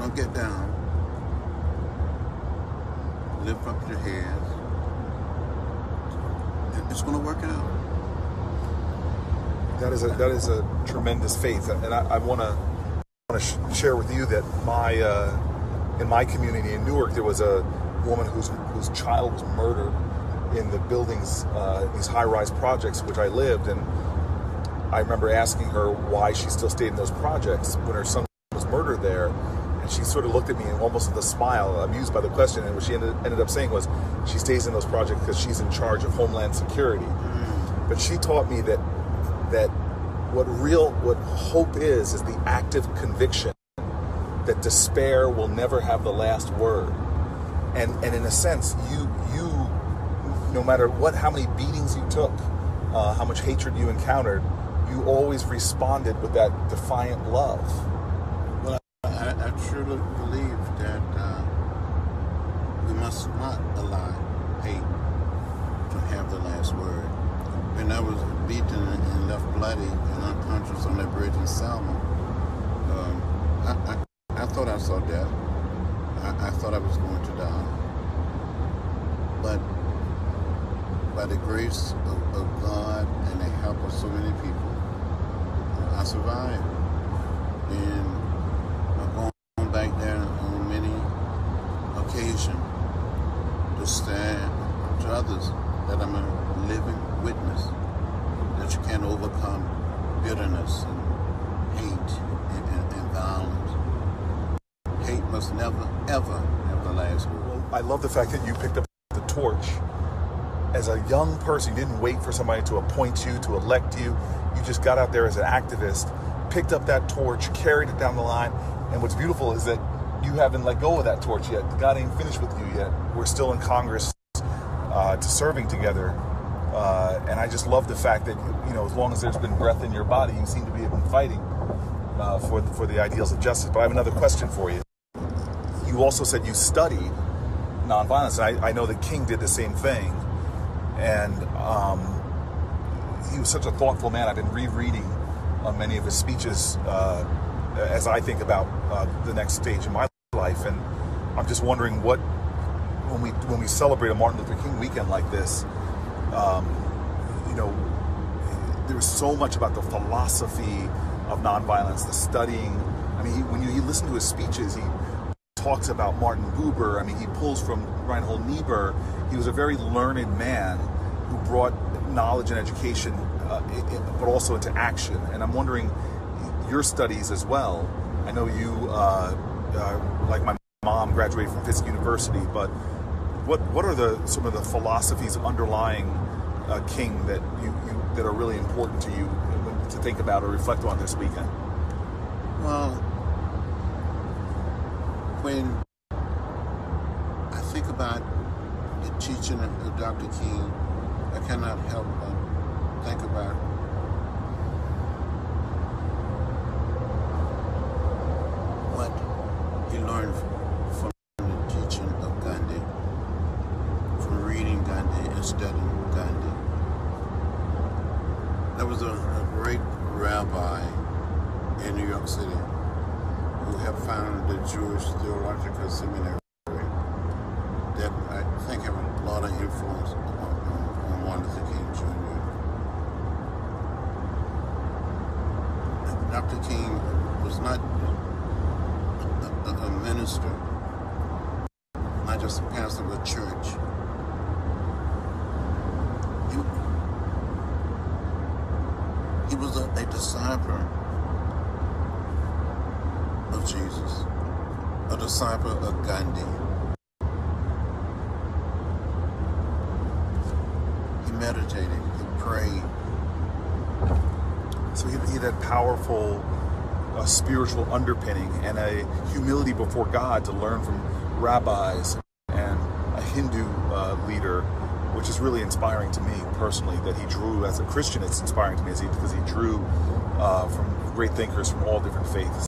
Don't get down. Lift up your heads. It's going to work out. That is a tremendous faith, and I want to share with you that in my community in Newark there was a woman whose child was murdered in the buildings, these high-rise projects which I lived, and I remember asking her why she still stayed in those projects when her son was murdered there, and she sort of looked at me almost with a smile, amused by the question, and what she ended up saying was she stays in those projects because she's in charge of Homeland Security. But she taught me that what hope is the active conviction that despair will never have the last word, and in a sense you no matter how many beatings you took, how much hatred you encountered, you always responded with that defiant love. Well, I truly believe that we must not allow hate to have the last word. When I was beaten and left bloody and unconscious on that bridge in Selma, I thought I saw death. I thought I was going to die. But by the grace of God and the help of so many people, I survived. And I'm going back there on many occasions to stand to others that I'm a living witness that you can't overcome bitterness and hate and violence. Hate must never, ever have the last word. Well, I love the fact that you picked up the torch. As a young person, you didn't wait for somebody to appoint you, to elect you. You just got out there as an activist, picked up that torch, carried it down the line. And what's beautiful is that you haven't let go of that torch yet. God ain't finished with you yet. We're still in Congress to serving together. And I just love the fact that, as long as there's been breath in your body, you seem to be fighting for the ideals of justice. But I have another question for you. You also said you studied nonviolence, and I know that King did the same thing. And he was such a thoughtful man. I've been rereading many of his speeches as I think about the next stage in my life. And I'm just wondering when we celebrate a Martin Luther King weekend like this, there was so much about the philosophy of nonviolence, the studying. I mean, when you listen to his speeches, he talks about Martin Buber. I mean, he pulls from Reinhold Niebuhr. He was a very learned man who brought knowledge and education, but also into action. And I'm wondering, your studies as well. I know you, like my mom, graduated from Fisk University, but what are some of the philosophies underlying King that that are really important to you to think about or reflect on this weekend? Well, when I think about the teaching of Dr. King, I cannot help but think about what he learned from the teaching of Gandhi, from reading Gandhi and studying Gandhi. There was a great rabbi in New York City who have founded the Jewish Theological Seminary that I think have a lot of influence on Martin Luther King Jr. Dr. King was not a minister, not just a pastor of a church. He was a disciple of Jesus, a disciple of Gandhi. He meditated, he prayed. So he had that powerful spiritual underpinning and a humility before God to learn from rabbis and a Hindu leader, which is really inspiring to me personally, that he drew, as a Christian, it's inspiring to me because he drew from great thinkers from all different faiths.